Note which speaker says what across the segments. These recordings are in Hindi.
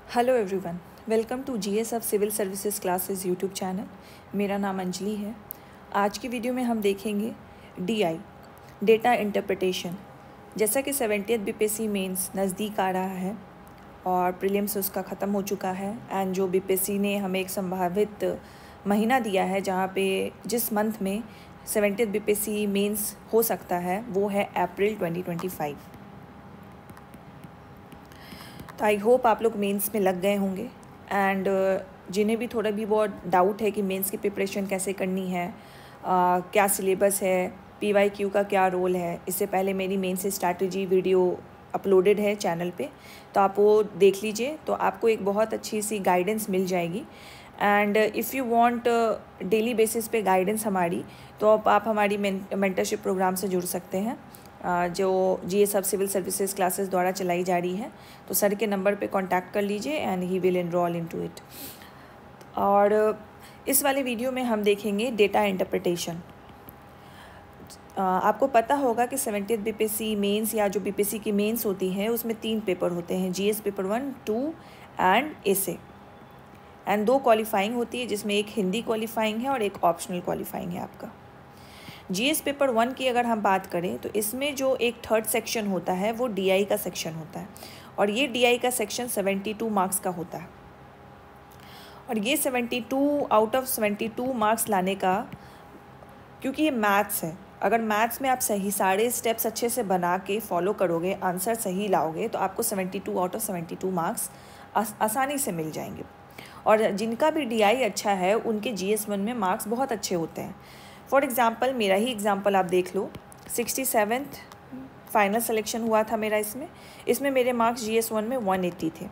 Speaker 1: Hello everyone, welcome to GS of civil services classes YouTube channel. मेरा नाम अंजलि है। आज की वीडियो में हम देखेंगे डीआई डेटा इंटरप्रिटेशन। जैसा कि 70th बीपीएससी मेंस नज़दीक आ रहा है और प्रीलिम्स उसका ख़त्म हो चुका है एंड जो बीपीएससी ने हमें एक संभावित महीना दिया है जहाँ पे जिस मंथ में 70th बीपीएससी मेंस हो सकता है वो है अप्रैल 2025। तो आई होप आप लोग मेंस में लग गए होंगे एंड जिन्हें भी थोड़ा भी बहुत डाउट है कि मेंस की प्रिपरेशन कैसे करनी है, क्या सिलेबस है, पीवाईक्यू का क्या रोल है, इससे पहले मेरी मेंस स्ट्रैटेजी वीडियो अपलोडेड है चैनल पे, तो आप वो देख लीजिए। तो आपको एक बहुत अच्छी सी गाइडेंस मिल जाएगी and if you want daily basis पे गाइडेंस हमारी, तो आप हमारी मेंटरशिप प्रोग्राम से जुड़ सकते हैं जो GS of civil services classes द्वारा चलाई जा रही है। तो सर के नंबर पे कांटेक्ट कर लीजिए and he will enrol into it. और इस वाले वीडियो में हम देखेंगे डेटा इंटरप्रिटेशन। आपको पता होगा कि 70th बीपीएससी मेंस या जो बीपीएससी की मेंस होती हैं उसमें 3 पेपर होते हैं, GS paper 1, 2 and essay, and 2 qualifying होती है जिसमें एक हिंदी क्वालिफाइंग है और एक ऑप्शनल क्वालिफाइंग है आपका। जीएस पेपर 1 की अगर हम बात करें तो इसमें जो एक थर्ड सेक्शन होता है वो डीआई का सेक्शन होता है और ये डीआई का सेक्शन 72 मार्क्स का होता है। और ये 72 आउट ऑफ 72 मार्क्स लाने का, क्योंकि ये मैथ्स है, अगर मैथ्स में आप सही सारे स्टेप्स अच्छे से बना के फॉलो करोगे, आंसर सही लाओगे, तो आपको 72 आउट ऑफ 72 मार्क्स आसानी से मिल जाएंगे। और जिनका भी डीआई अच्छा है उनके जीएस1 में मार्क्स बहुत अच्छे होते हैं। फॉर एग्ज़ाम्पल मेरा ही एग्ज़ाम्पल आप देख लो, 67th फाइनल सिलेक्शन हुआ था मेरा। इसमें मेरे मार्क्स जीएस1 में 180 थे।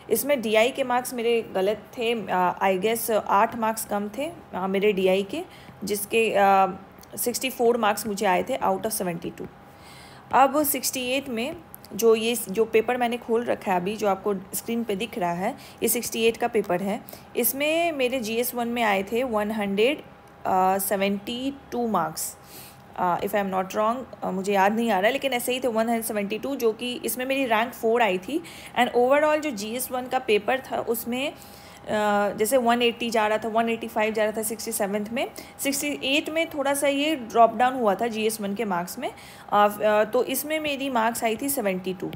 Speaker 1: इसमें डीआई के मार्क्स मेरे गलत थे, आई गेस 8 मार्क्स कम थे मेरे डीआई के, जिसके 64 मार्क्स मुझे आए थे आउट ऑफ 72। अब 68 में जो पेपर मैंने खोल रखा है अभी, जो आपको स्क्रीन पे दिख रहा है, ये 68 का पेपर है। इसमें मेरे जीएस1 में आए थे 172 marks, if I am not wrong, मुझे याद नहीं आ रहा है, लेकिन ऐसे ही थे 172, जो कि इसमें मेरी रैंक 4 आई थी। एंड ओवरऑल जो जीएस1 का पेपर था उसमें जैसे 180 जा रहा था, 185 जा रहा था 67th में, 68 में थोड़ा सा ये ड्रॉप डाउन हुआ था जीएस1 के मार्क्स में। तो इसमें मेरी मार्क्स आई थी 72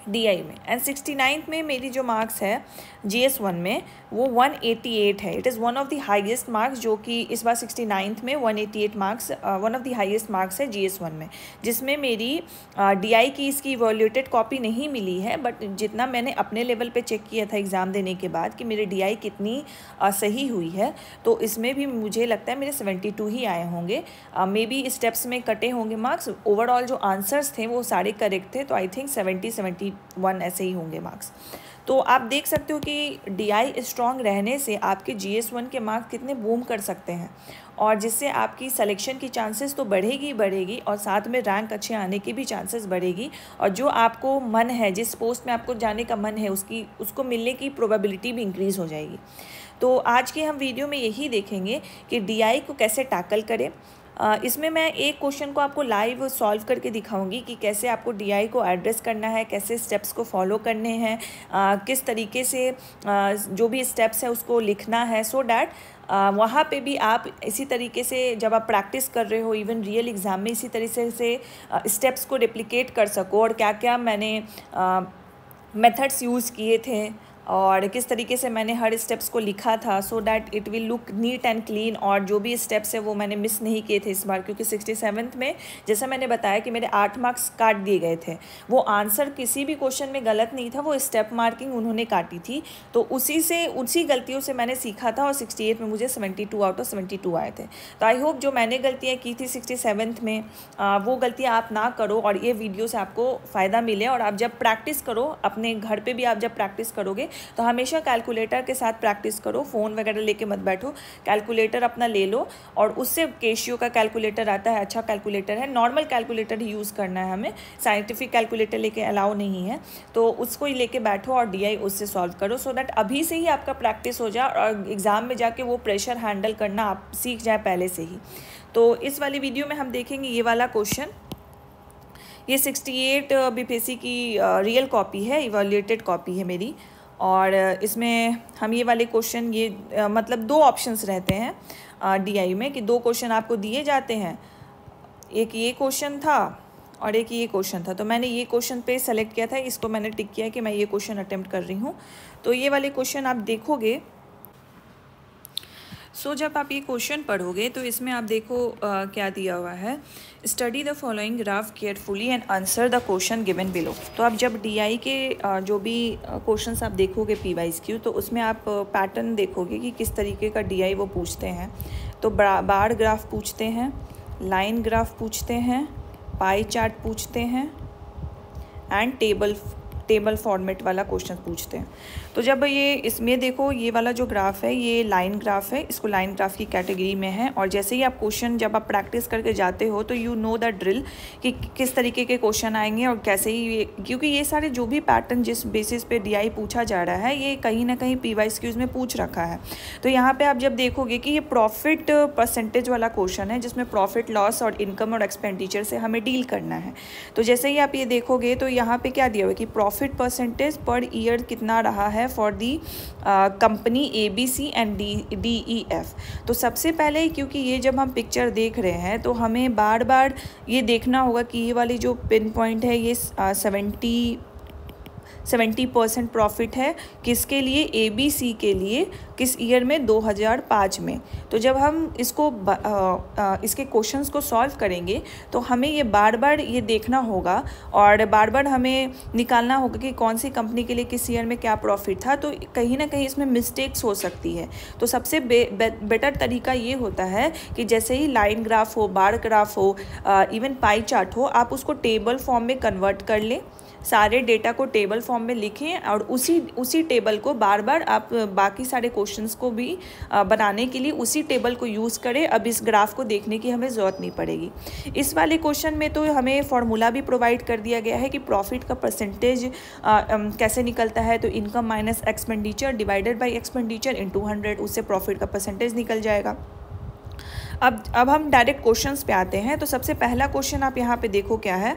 Speaker 1: डीआई में। एंड 69th में मेरी जो मार्क्स है जीएस1 में वो 188 है। It is one of the highest marks, जो कि इस बार 69th में 188 marks one of the highest marks है जीएस1 में, जिसमें मेरी डीआई की इसकी इवैल्यूएटेड कॉपी नहीं मिली है, बट जितना मैंने अपने लेवल पे चेक किया था एग्ज़ाम देने के बाद कि मेरी डीआई कितनी सही हुई है, तो इसमें भी मुझे लगता है मेरे 72 ही आए होंगे। मे बी स्टेप्स में कटे होंगे मार्क्स, ओवरऑल जो आंसर्स थे वो सारे करेक्ट थे, तो आई थिंक 71 ऐसे ही होंगे मार्क्स। तो आप देख सकते हो कि डीआई स्ट्रॉन्ग रहने से आपके जीएस1 के मार्क्स कितने बूम कर सकते हैं, और जिससे आपकी सिलेक्शन की चांसेस तो बढ़ेगी और साथ में रैंक अच्छे आने की भी चांसेस बढ़ेगी, और जो आपको मन है, जिस पोस्ट में आपको जाने का मन है, उसको मिलने की प्रोबेबिलिटी भी इंक्रीज़ हो जाएगी। तो आज के हम वीडियो में यही देखेंगे कि डीआई को कैसे टैकल करें। इसमें मैं एक क्वेश्चन को आपको लाइव सॉल्व करके दिखाऊंगी कि कैसे आपको डीआई को एड्रेस करना है, कैसे स्टेप्स को फॉलो करने हैं, किस तरीके से जो भी स्टेप्स है उसको लिखना है, सो डैट वहाँ पे भी आप इसी तरीके से जब आप प्रैक्टिस कर रहे हो, इवन रियल एग्ज़ाम में इसी तरीके से स्टेप्स को रेप्लिकेट कर सको, और क्या क्या मैंने मेथड्स यूज़ किए थे और किस तरीके से मैंने हर स्टेप्स को लिखा था, so that it will look neat and clean. और जो भी स्टेप्स है वो मैंने मिस नहीं किए थे इस बार, क्योंकि 67th में जैसा मैंने बताया कि मेरे 8 मार्क्स काट दिए गए थे। वो आंसर किसी भी क्वेश्चन में गलत नहीं था, वो स्टेप मार्किंग उन्होंने काटी थी, तो उसी गलतियों से मैंने सीखा था, और 68 में मुझे 72 आउट ऑफ 72 आए थे। तो आई होप जो मैंने गलतियाँ की थी 67th में वो गलतियाँ आप ना करो, और ये वीडियो से आपको फ़ायदा मिले। और आप जब प्रैक्टिस करो अपने घर पर भी, आप जब प्रैक्टिस करोगे तो हमेशा कैलकुलेटर के साथ प्रैक्टिस करो, फ़ोन वगैरह लेके मत बैठो, कैलकुलेटर अपना ले लो, और उससे केशियो का कैलकुलेटर आता है, अच्छा कैलकुलेटर है, नॉर्मल कैलकुलेटर ही यूज़ करना है हमें, साइंटिफिक कैलकुलेटर लेके अलाउ नहीं है, तो उसको ही लेके बैठो और डीआई उससे सॉल्व करो, सो दैट अभी से ही आपका प्रैक्टिस हो जाए और एग्ज़ाम में जाके वो प्रेशर हैंडल करना आप सीख जाए पहले से ही। तो इस वाली वीडियो में हम देखेंगे ये वाला क्वेश्चन। ये 68 बीपीएससी की रियल कॉपी है, इवैल्यूएटेड कॉपी है मेरी, और इसमें हम ये वाले क्वेश्चन मतलब 2 ऑप्शंस रहते हैं डीआई में कि 2 क्वेश्चन आपको दिए जाते हैं, एक ये क्वेश्चन था और एक ये क्वेश्चन था। तो मैंने ये क्वेश्चन पे सेलेक्ट किया था, इसको मैंने टिक किया कि मैं ये क्वेश्चन अटेम्प्ट कर रही हूँ। तो ये वाले क्वेश्चन आप देखोगे, जब आप ये क्वेश्चन पढ़ोगे तो इसमें आप देखो क्या दिया हुआ है, study the following graph carefully and answer the question given below. तो आप जब डीआई के जो भी क्वेश्चंस आप देखोगे PYQ, तो उसमें आप पैटर्न देखोगे कि किस तरीके का डीआई वो पूछते हैं। तो बार ग्राफ पूछते हैं, लाइन ग्राफ पूछते हैं, पाई चार्ट पूछते हैं एंड टेबल फॉर्मेट वाला क्वेश्चन पूछते हैं। तो जब ये इसमें देखो, ये वाला जो ग्राफ है ये लाइन ग्राफ है, इसको लाइन ग्राफ की कैटेगरी में है। और जैसे ही आप क्वेश्चन जब आप प्रैक्टिस करके जाते हो तो यू नो द ड्रिल कि किस तरीके के क्वेश्चन आएंगे और कैसे ही क्योंकि ये सारे जो भी पैटर्न जिस बेसिस पे डीआई पूछा जा रहा है ये कहीं ना कहीं PYQs में पूछ रखा है। तो यहाँ पर आप जब देखोगे कि ये प्रॉफिट परसेंटेज वाला क्वेश्चन है जिसमें प्रॉफिट लॉस और इनकम और एक्सपेंडिचर से हमें डील करना है। तो जैसे ही आप ये देखोगे तो यहाँ पर क्या दिया हुआ है कि प्रॉफिट परसेंटेज पर ईयर कितना रहा है for the company ABC and DEF। तो सबसे पहले क्योंकि ये जब हम पिक्चर देख रहे हैं तो हमें बार बार ये देखना होगा कि ये वाली जो पिन पॉइंट है ये 70% प्रॉफिट है किसके लिए, ABC के लिए, किस ईयर में, 2005 में। तो जब हम इसके क्वेश्चंस को सॉल्व करेंगे तो हमें ये बार बार ये देखना होगा और बार बार हमें निकालना होगा कि कौन सी कंपनी के लिए किस ईयर में क्या प्रॉफिट था। तो कहीं ना कहीं इसमें मिस्टेक्स हो सकती है। तो सबसे बेटर तरीका ये होता है कि जैसे ही लाइन ग्राफ हो, बार ग्राफ हो, इवन पाई चार्ट हो, आप उसको टेबल फॉर्म में कन्वर्ट कर लें, सारे डेटा को टेबल फॉर्म में लिखें और उसी टेबल को बार बार आप बाकी सारे क्वेश्चंस को भी बनाने के लिए उसी टेबल को यूज़ करें। अब इस ग्राफ को देखने की हमें ज़रूरत नहीं पड़ेगी। इस वाले क्वेश्चन में तो हमें फॉर्मूला भी प्रोवाइड कर दिया गया है कि प्रॉफिट का परसेंटेज कैसे निकलता है। तो income minus expenditure divided by expenditure in 200, उससे प्रॉफिट का परसेंटेज निकल जाएगा। अब हम डायरेक्ट क्वेश्चंस पे आते हैं। तो सबसे पहला क्वेश्चन आप यहाँ पे देखो क्या है।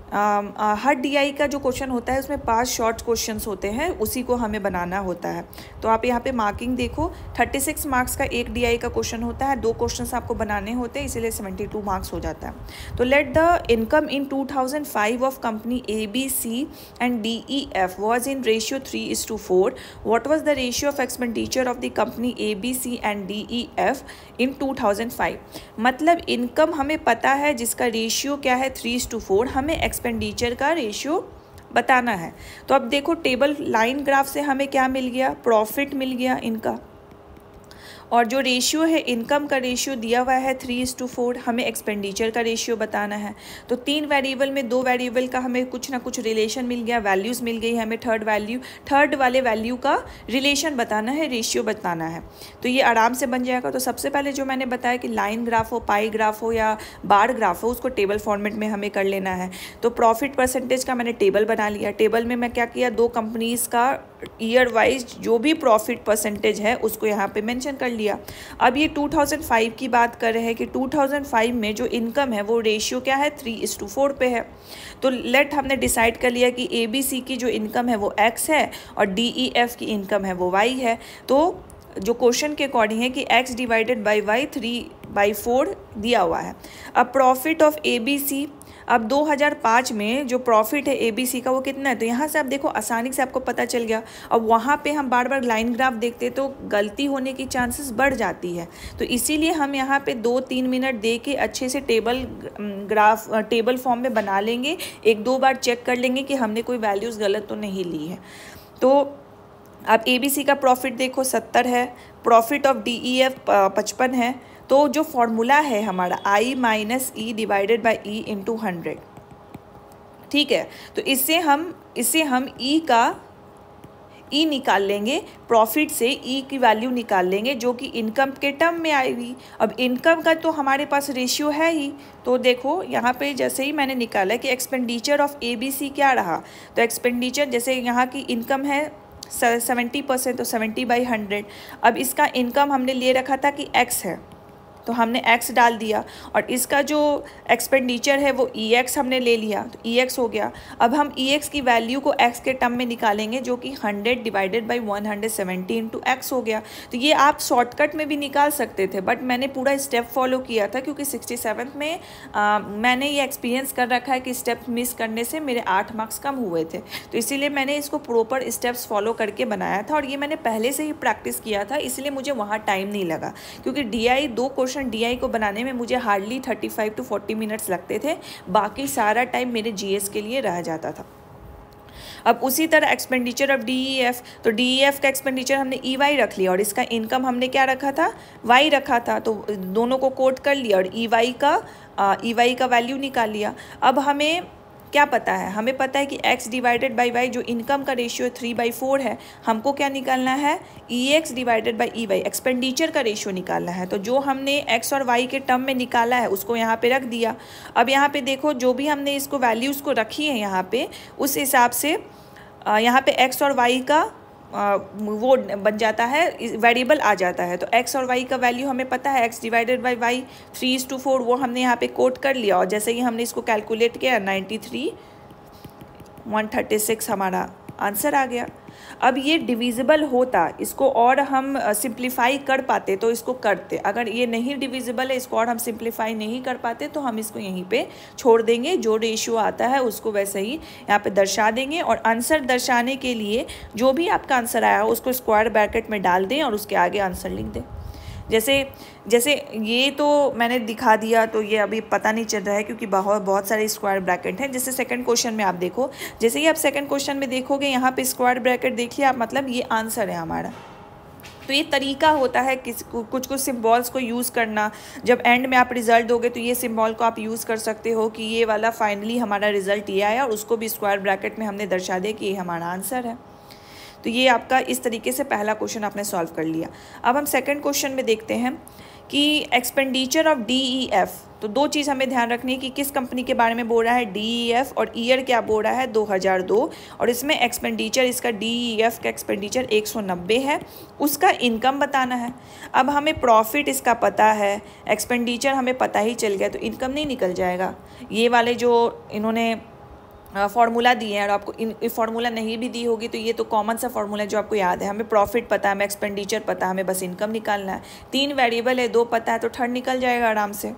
Speaker 1: हर डीआई का जो क्वेश्चन होता है उसमें 5 शॉर्ट क्वेश्चंस होते हैं, उसी को हमें बनाना होता है। तो आप यहाँ पे मार्किंग देखो, 36 मार्क्स का एक डीआई का क्वेश्चन होता है, 2 क्वेश्चंस आपको बनाने होते हैं, इसीलिए 72 मार्क्स हो जाता है। तो let the income in 2005 of company ABC and DEF was in ratio 3:4। What was the ratio of expenditure of the company ABC and DEF इन 2005। मतलब इनकम हमें पता है जिसका रेशियो क्या है 3:4, हमें एक्सपेंडिचर का रेशियो बताना है। तो अब देखो टेबल लाइन ग्राफ से हमें क्या मिल गया, प्रॉफिट मिल गया इनका, और जो रेशियो है इनकम का रेशियो दिया हुआ है 3:4, हमें एक्सपेंडिचर का रेशियो बताना है। तो 3 वेरिएबल में 2 वेरिएबल का हमें कुछ ना कुछ रिलेशन मिल गया, वैल्यूज़ मिल गई हमें, थर्ड वाले वैल्यू का रिलेशन बताना है, रेशियो बताना है। तो ये आराम से बन जाएगा। तो सबसे पहले जो मैंने बताया कि लाइन ग्राफ हो, पाई ग्राफ हो या बार ग्राफ हो, उसको टेबल फॉर्मेट में हमें कर लेना है। तो प्रॉफिट परसेंटेज का मैंने टेबल बना लिया। टेबल में मैं क्या किया, 2 कंपनीज़ का ईयर वाइज जो भी प्रॉफिट परसेंटेज है उसको यहाँ पे मेंशन कर लिया। अब ये 2005 की बात कर रहे हैं कि 2005 में जो इनकम है वो रेशियो क्या है 3:4 पे है। तो लेट हमने डिसाइड कर लिया कि ABC की जो इनकम है वो X है और DEF की इनकम है वो Y है। तो जो क्वेश्चन के अकॉर्डिंग है कि X डिवाइडेड बाई Y 3/4 दिया हुआ है। अब प्रॉफिट ऑफ ABC, अब 2005 में जो प्रॉफिट है ABC का वो कितना है, तो यहाँ से आप देखो आसानी से आपको पता चल गया। अब वहाँ पे हम बार बार लाइन ग्राफ देखते तो गलती होने की चांसेस बढ़ जाती है। तो इसीलिए हम यहाँ पे 2-3 मिनट दे के अच्छे से टेबल फॉर्म में बना लेंगे, 1-2 बार चेक कर लेंगे कि हमने कोई वैल्यूज़ गलत तो नहीं ली है। तो अब ABC का प्रॉफिट देखो 70 है, प्रॉफिट ऑफ DEF 55 है। तो जो फॉर्मूला है हमारा I minus E divided by E into 100, ठीक है। तो इससे हम E निकाल लेंगे, प्रॉफिट से E की वैल्यू निकाल लेंगे जो कि इनकम के टर्म में आएगी। अब इनकम का तो हमारे पास रेशियो है ही। तो देखो यहाँ पे जैसे ही मैंने निकाला कि एक्सपेंडिचर ऑफ ABC क्या रहा, तो एक्सपेंडिचर जैसे यहाँ की इनकम है 70%, तो 70/100। अब इसका इनकम हमने ले रखा था कि X है, तो हमने x डाल दिया, और इसका जो एक्सपेंडिचर है वो EX हमने ले लिया, तो EX हो गया। अब हम EX की वैल्यू को x के टर्म में निकालेंगे, जो कि 100 डिवाइडेड बाई 170 इंटू x हो गया। तो ये आप शॉर्टकट में भी निकाल सकते थे, बट मैंने पूरा स्टेप फॉलो किया था, क्योंकि 67th में मैंने ये एक्सपीरियंस कर रखा है कि स्टेप मिस करने से मेरे 8 मार्क्स कम हुए थे, तो इसीलिए मैंने इसको प्रॉपर स्टेप्स फॉलो करके बनाया था, और ये मैंने पहले से ही प्रैक्टिस किया था, इसलिए मुझे वहाँ टाइम नहीं लगा, क्योंकि DI 2 क्वेश्चन DI को बनाने में मुझे हार्डली 35 to 40 मिनट्स लगते थे, बाकी सारा टाइम मेरे GS के लिए रह जाता था। अब उसी तरह एक्सपेंडिचर ऑफ DEF, तो DEF का एक्सपेंडिचर हमने EY रख लिया, और इसका इनकम हमने क्या रखा था, Y रखा था, तो दोनों को कोट कर लिया और EY का वैल्यू निकाल लिया। अब हमें क्या पता है, हमें पता है कि x डिवाइडेड बाई y जो इनकम का रेशियो 3/4 है, हमको क्या निकालना है, EX divided by EY expenditure का रेशियो निकालना है। तो जो हमने x और y के टर्म में निकाला है उसको यहाँ पे रख दिया। अब यहाँ पे देखो, जो भी हमने इसको वैल्यूज़ को रखी है यहाँ पे, उस हिसाब से यहाँ पे x और y का वो बन जाता है, वेरिएबल आ जाता है। तो x और y का वैल्यू हमें पता है, x डिवाइडेड बाई y 3:4, वो हमने यहाँ पे कोट कर लिया, और जैसे ही हमने इसको कैलकुलेट किया 93,136 हमारा आंसर आ गया। अब ये डिविजिबल होता, इसको और हम सिंप्लीफाई कर पाते तो इसको करते, अगर ये नहीं डिविजिबल है, इसको और हम सिंप्लीफाई नहीं कर पाते तो हम इसको यहीं पे छोड़ देंगे, जो रेशियो आता है उसको वैसे ही यहाँ पे दर्शा देंगे। और आंसर दर्शाने के लिए जो भी आपका आंसर आया हो उसको स्क्वायर ब्रैकेट में डाल दें और उसके आगे आंसर लिख दें। जैसे ये तो मैंने दिखा दिया, तो ये अभी पता नहीं चल रहा है क्योंकि बहुत सारे स्क्वायर ब्रैकेट हैं। जैसे सेकंड क्वेश्चन में आप देखो, जैसे ही आप सेकंड क्वेश्चन में देखोगे यहाँ पे स्क्वायर ब्रैकेट देखिए आप, मतलब ये आंसर है हमारा। तो ये तरीका होता है कुछ सिम्बॉल्स को यूज़ करना। जब एंड में आप रिजल्ट दोगे तो ये सिम्बॉल को आप यूज़ कर सकते हो कि ये वाला फाइनली हमारा रिजल्ट ये आया, और उसको भी स्क्वायर ब्रैकेट में हमने दर्शा दिया कि ये हमारा आंसर है। तो ये आपका इस तरीके से पहला क्वेश्चन आपने सॉल्व कर लिया। अब हम सेकंड क्वेश्चन में देखते हैं कि एक्सपेंडिचर ऑफ DEF, तो दो चीज़ हमें ध्यान रखनी है कि किस कंपनी के बारे में बोल रहा है DEF, और ईयर क्या बोल रहा है 2002, और इसमें एक्सपेंडिचर इसका DEF का एक्सपेंडिचर 190 है, उसका इनकम बताना है। अब हमें प्रॉफिट इसका पता है, एक्सपेंडिचर हमें पता ही चल गया, तो इनकम नहीं निकल जाएगा। ये वाले जो इन्होंने फार्मूला दिए हैं, और आपको फार्मूला नहीं भी दी होगी तो ये तो कॉमन सा फार्मूला है जो आपको याद है। हमें प्रॉफिट पता है, हमें एक्सपेंडिचर पता है, हमें बस इनकम निकालना है। 3 वेरिएबल है, 2 पता है, तो थर्ड निकल जाएगा आराम से।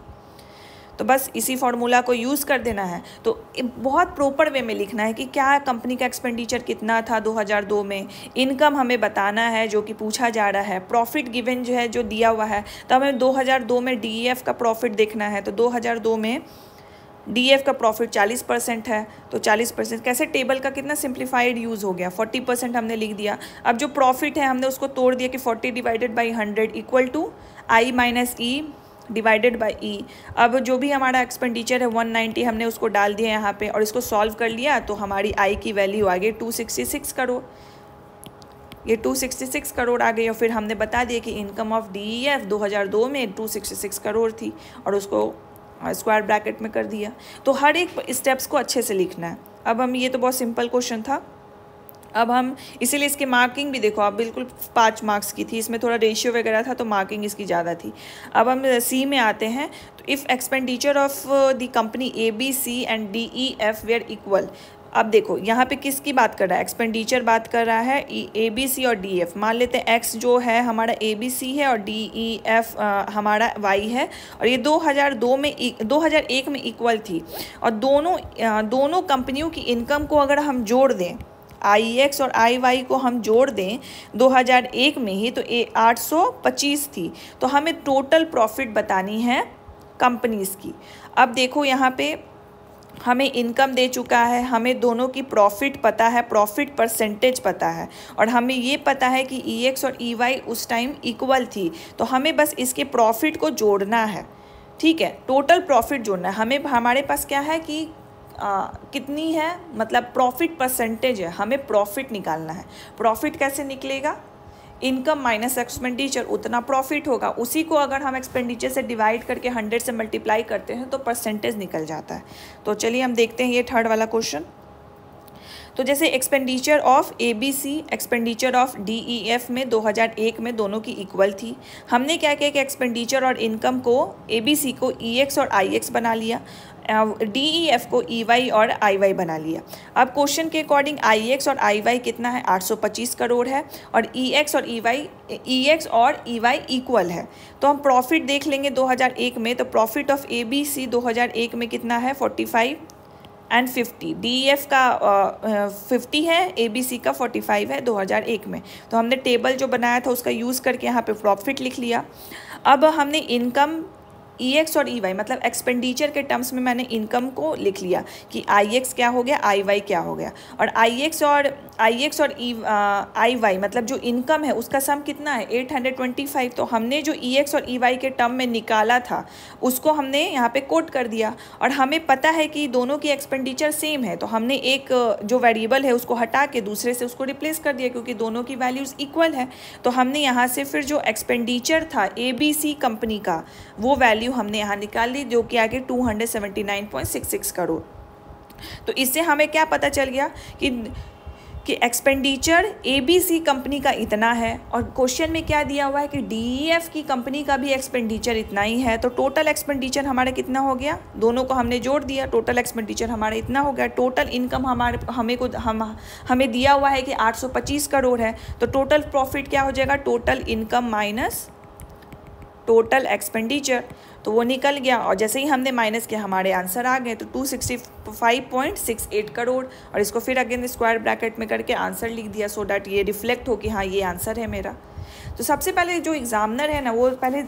Speaker 1: तो बस इसी फार्मूला को यूज़ कर देना है। तो बहुत प्रॉपर वे में लिखना है कि क्या कंपनी का एक्सपेंडिचर कितना था 2002 में, इनकम हमें बताना है जो कि पूछा जा रहा है, प्रॉफिट गिवन जो है जो दिया हुआ है, तो हमें 2002 में DEF का प्रॉफिट देखना है। तो 2002 में DEF का प्रॉफिट 40% है, तो 40% कैसे, टेबल का कितना सिंप्लीफाइड यूज़ हो गया, 40% हमने लिख दिया। अब जो प्रॉफिट है हमने उसको तोड़ दिया कि 40 divided by 100 equal to I minus E divided by E। अब जो भी हमारा एक्सपेंडिचर है 190 हमने उसको डाल दिया यहाँ पे, और इसको सॉल्व कर लिया, तो हमारी I की वैल्यू आ गई 266 करोड़। ये 266 करोड़ आ गई, और फिर हमने बता दिया कि इनकम ऑफ DEF 2002 में 266 करोड़ थी, और उसको स्क्वायर ब्रैकेट में कर दिया। तो हर एक स्टेप्स को अच्छे से लिखना है। अब हम, ये तो बहुत सिंपल क्वेश्चन था, अब हम इसीलिए इसकी मार्किंग भी देखो आप, बिल्कुल 5 मार्क्स की थी, इसमें थोड़ा रेशियो वगैरह था तो मार्किंग इसकी ज़्यादा थी। अब हम C में आते हैं। तो if expenditure of the company ABC and DEF were equal. अब देखो यहाँ पे किसकी बात कर रहा है, एक्सपेंडिचर बात कर रहा है ABC और DEF। मान लेते हैं X जो है हमारा ABC है और DEF हमारा Y है, और ये 2001 में इक्वल थी, और दोनों कंपनियों की इनकम को अगर हम जोड़ दें, IX और IY को हम जोड़ दें 2001 में ही, तो 825 थी। तो हमें टोटल प्रॉफिट बतानी है कंपनीज़ की। अब देखो यहाँ पे हमें इनकम दे चुका है, हमें दोनों की प्रॉफिट पता है, प्रॉफिट परसेंटेज पता है, और हमें ये पता है कि EX और EY उस टाइम इक्वल थी। तो हमें बस इसके प्रॉफिट को जोड़ना है, ठीक है, टोटल प्रॉफिट जोड़ना है हमें। हमारे पास क्या है कि कितनी है, मतलब प्रॉफिट परसेंटेज है, हमें प्रॉफिट निकालना है। प्रॉफिट कैसे निकलेगा, इनकम माइनस एक्सपेंडिचर, उतना प्रॉफिट होगा, उसी को अगर हम एक्सपेंडिचर से डिवाइड करके 100 से मल्टीप्लाई करते हैं तो परसेंटेज निकल जाता है। तो चलिए हम देखते हैं ये थर्ड वाला क्वेश्चन। तो जैसे expenditure of ABC, expenditure of DEF में 2001 में दोनों की इक्वल थी। हमने क्या किया कि एक्सपेंडिचर और इनकम को ABC को EX और IX बना लिया, DEF को EY और IY बना लिया। अब क्वेश्चन के अकॉर्डिंग IX और IY कितना है, 825 करोड़ है, और EX और EY इक्वल है। तो हम प्रॉफिट देख लेंगे 2001 में, तो प्रॉफिट ऑफ ABC 2001 में कितना है, 45 एंड 50। DEF का 50 है, ABC का 45 है 2001 में। तो हमने टेबल जो बनाया था उसका यूज़ करके यहाँ पे प्रॉफिट लिख लिया। अब हमने इनकम EX और EY मतलब एक्सपेंडिचर के टर्म्स में मैंने इनकम को लिख लिया कि IX क्या हो गया, IY क्या हो गया, और IX और IY मतलब जो इनकम है उसका सम कितना है, 825। तो हमने जो EX और EY के टर्म में निकाला था उसको हमने यहाँ पे कोट कर दिया, और हमें पता है कि दोनों की एक्सपेंडिचर सेम है, तो हमने एक जो वेरिएबल है उसको हटा के दूसरे से उसको रिप्लेस कर दिया क्योंकि दोनों की वैल्यूज़ इक्वल है। तो हमने यहाँ से फिर जो एक्सपेंडिचर था ABC कंपनी का वो वैल्यू हमने यहाँ निकाल ली, जो कि आ गई 279.66 करोड़। तो इससे हमें क्या पता चल गया कि एक्सपेंडिचर ABC कंपनी का इतना है, और क्वेश्चन में क्या दिया हुआ है कि DEF की कंपनी का भी एक्सपेंडिचर इतना ही है। तो टोटल एक्सपेंडिचर हमारा कितना हो गया, दोनों को हमने जोड़ दिया, टोटल एक्सपेंडिचर हमारा इतना हो गया। टोटल इनकम हमें दिया हुआ है कि 825 करोड़ है। तो टोटल प्रॉफिट क्या हो जाएगा, total income minus total expenditure, तो वो निकल गया, और जैसे ही हमने माइनस किया हमारे आंसर आ गए। तो 265.68 करोड़, और इसको फिर अगेन स्क्वायर ब्रैकेट में करके आंसर लिख दिया सो डैट ये रिफ्लेक्ट हो कि हाँ ये आंसर है मेरा। तो सबसे पहले जो एग्जामिनर है ना वो पहले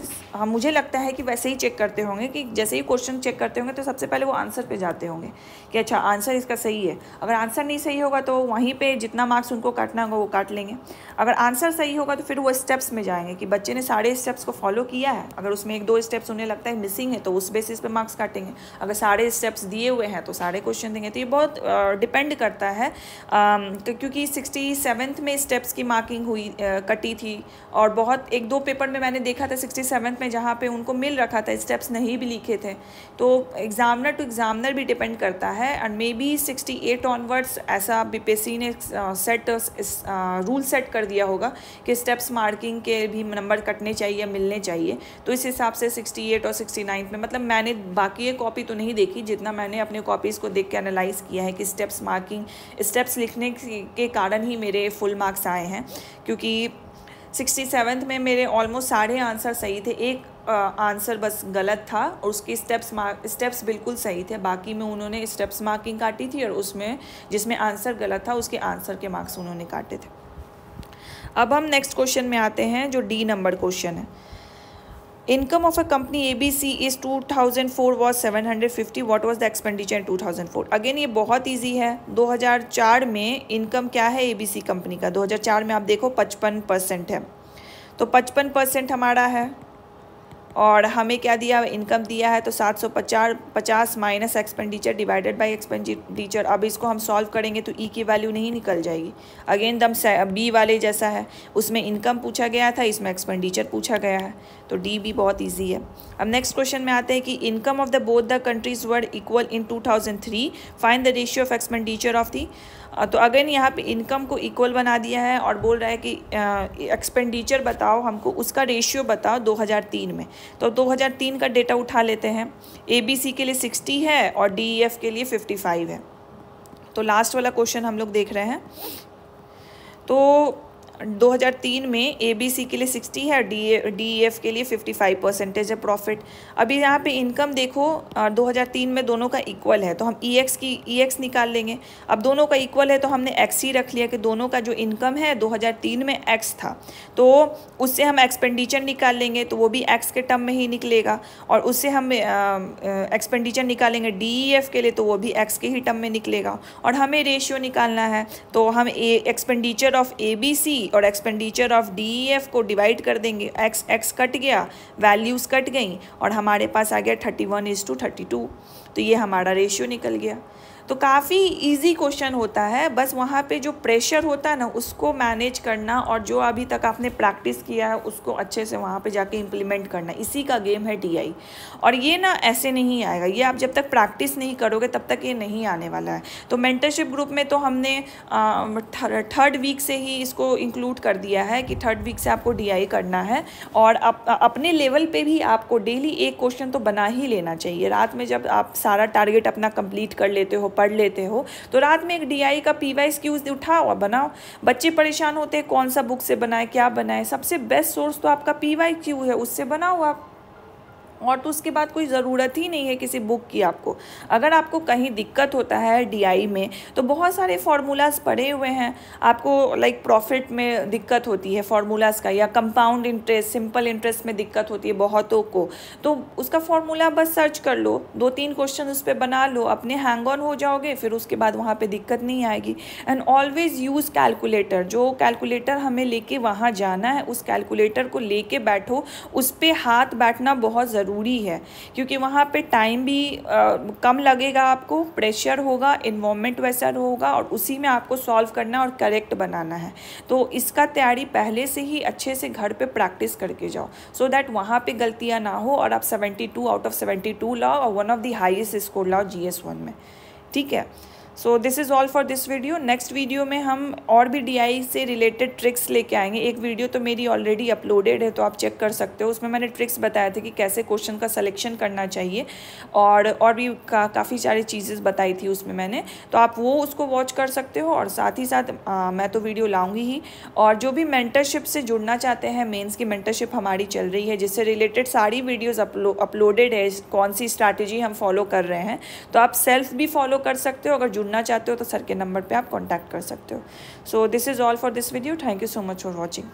Speaker 1: मुझे लगता है कि वैसे ही चेक करते होंगे कि जैसे ही क्वेश्चन चेक करते होंगे तो सबसे पहले वो आंसर पे जाते होंगे कि अच्छा आंसर इसका सही है। अगर आंसर नहीं सही होगा तो वहीं पे जितना मार्क्स उनको काटना होगा वो काट लेंगे। अगर आंसर सही होगा तो फिर वो स्टेप्स में जाएंगे कि बच्चे ने सारे स्टेप्स को फॉलो किया है, अगर उसमें 1-2 स्टेप्स उन्हें लगता है मिसिंग है तो उस बेसिस पे मार्क्स काटेंगे। अगर सारे स्टेप्स दिए हुए हैं तो सारे क्वेश्चन देंगे। तो ये बहुत डिपेंड करता है क्योंकि 67th में स्टेप्स की मार्किंग हुई कटी थी, और बहुत 1-2 पेपर में मैंने देखा था 67th में जहाँ पे उनको मिल रखा था स्टेप्स नहीं भी लिखे थे। तो एग्जामिनर टू एग्जामिनर भी डिपेंड करता है, एंड मे बी 68 ऑनवर्ड्स ऐसा BPSC ने रूल सेट कर दिया होगा कि स्टेप्स मार्किंग के भी नंबर कटने चाहिए, मिलने चाहिए। तो इस हिसाब से 68 और 69 में, मतलब मैंने बाकी ये कॉपी तो नहीं देखी, जितना मैंने अपने कॉपीज़ को देख के एनालाइज़ किया है कि स्टेप्स लिखने के कारण ही मेरे फुल मार्क्स आए हैं। क्योंकि 67th में मेरे ऑलमोस्ट सारे आंसर सही थे, एक आंसर बस गलत था और उसकी स्टेप्स बिल्कुल सही थे। बाकी में उन्होंने स्टेप्स मार्किंग काटी थी, और उसमें जिसमें आंसर गलत था उसके आंसर के मार्क्स उन्होंने काटे थे। अब हम नेक्स्ट क्वेश्चन में आते हैं जो D नंबर क्वेश्चन है। Income of a company ABC is 2004 was 750, what was the expenditure in 2004। Again ये बहुत इजी है। 2004 में इनकम क्या है ABC कंपनी का, 2004 में आप देखो 55% है, तो 55% हमारा है, और हमें क्या दिया, इनकम दिया है तो 750 minus expenditure divided by expenditure. अब इसको हम सॉल्व करेंगे तो की वैल्यू नहीं निकल जाएगी। अगेन दम B वाले जैसा है, उसमें इनकम पूछा गया था, इसमें एक्सपेंडिचर पूछा गया है, तो D भी बहुत ईजी है। अब नेक्स्ट क्वेश्चन में आते हैं कि income of the both the countries were equal in 2003, find the ratio of expenditure of the. तो अगेन यहाँ पे इनकम को इक्वल बना दिया है और बोल रहा है कि एक्सपेंडिचर बताओ हमको, उसका रेशियो बताओ 2003 में। तो 2003 का डेटा उठा लेते हैं। ABC के लिए 60 है और DEF के लिए 55 है। तो लास्ट वाला क्वेश्चन हम लोग देख रहे हैं। तो 2003 में ABC के लिए 60 है, DEF के लिए 55% है प्रॉफिट। अभी यहाँ पे इनकम देखो 2003 में दोनों का इक्वल है, तो हम EX निकाल लेंगे। अब दोनों का इक्वल है तो हमने X ही रख लिया कि दोनों का जो इनकम है 2003 में X था, तो उससे हम एक्सपेंडिचर निकाल लेंगे तो वो भी X के टर्म में ही निकलेगा, और उससे हम एक्सपेंडिचर निकालेंगे DEF के लिए तो वो भी X के ही टर्म में निकलेगा। और हमें रेशियो निकालना है तो हम एक्सपेंडिचर ऑफ ABC और एक्सपेंडिचर ऑफ DEF को डिवाइड कर देंगे। X कट गया, वैल्यूज़ कट गई, और हमारे पास आ गया 31:32। तो ये हमारा रेशियो निकल गया। तो काफ़ी इजी क्वेश्चन होता है, बस वहाँ पे जो प्रेशर होता है ना उसको मैनेज करना और जो अभी तक आपने प्रैक्टिस किया है उसको अच्छे से वहाँ पे जाके इम्प्लीमेंट करना, इसी का गेम है DI। और ये ना ऐसे नहीं आएगा, ये आप जब तक प्रैक्टिस नहीं करोगे तब तक ये नहीं आने वाला है। तो मेंटरशिप ग्रुप में तो हमने 3rd वीक से ही इसको इंक्लूड कर दिया है कि 3rd वीक से आपको DI करना है। और अपने लेवल पे भी आपको डेली एक क्वेश्चन तो बना ही लेना चाहिए। रात में जब आप सारा टारगेट अपना कंप्लीट कर लेते हो, पढ़ लेते हो, तो रात में एक DI का PYQs उठाओ और बनाओ। बच्चे परेशान होते हैं कौन सा बुक से बनाए, क्या बनाए, सबसे बेस्ट सोर्स तो आपका PYQ है, उससे बनाओ आप। और तो उसके बाद कोई ज़रूरत ही नहीं है किसी बुक की आपको। अगर आपको कहीं दिक्कत होता है DI में तो बहुत सारे फार्मूलाज पड़े हुए हैं। आपको लाइक प्रॉफिट में दिक्कत होती है फार्मूलाज का, या कंपाउंड इंटरेस्ट, सिंपल इंटरेस्ट में दिक्कत होती है बहुतों को, तो उसका फार्मूला बस सर्च कर लो, 2-3 क्वेश्चन उस पर बना लो, अपने हैंग ऑन हो जाओगे, फिर उसके बाद वहाँ पर दिक्कत नहीं आएगी। And always use calculator. जो कैलकुलेटर हमें लेके वहाँ जाना है उस कैलकुलेटर को लेके बैठो, उस पर हाथ बैठना बहुत ज़रूरी है, क्योंकि वहाँ पे टाइम भी कम लगेगा, आपको प्रेशर होगा, इन्वॉल्वमेंट वैसा होगा, और उसी में आपको सॉल्व करना और करेक्ट बनाना है। तो इसका तैयारी पहले से ही अच्छे से घर पे प्रैक्टिस करके जाओ, सो दैट वहाँ पे गलतियाँ ना हो और आप 72 आउट ऑफ 72 लाओ और one of the highest score लाओ GS1 में। ठीक है, so this is all for this video. Next video में हम और भी DI से रिलेटेड ट्रिक्स लेके आएंगे। एक वीडियो तो मेरी ऑलरेडी अपलोडेड है, तो आप चेक कर सकते हो, उसमें मैंने ट्रिक्स बताए थे कि कैसे क्वेश्चन का सिलेक्शन करना चाहिए, और भी काफ़ी सारी चीज़ें बताई थी उसमें मैंने, तो आप वो उसको वॉच कर सकते हो। और साथ ही साथ मैं तो वीडियो लाऊंगी ही, और जो भी मेंटरशिप से जुड़ना चाहते हैं, मेंस की मेंटरशिप हमारी चल रही है जिससे रिलेटेड सारी वीडियोज़ अपलोडेड है, कौन सी स्ट्रैटेजी हम फॉलो कर रहे हैं, तो आप सेल्फ भी फॉलो कर सकते हो। अगर जुड़ना चाहते हो तो सर के नंबर पे आप कांटेक्ट कर सकते हो। So this is all for this video. Thank you so much for watching.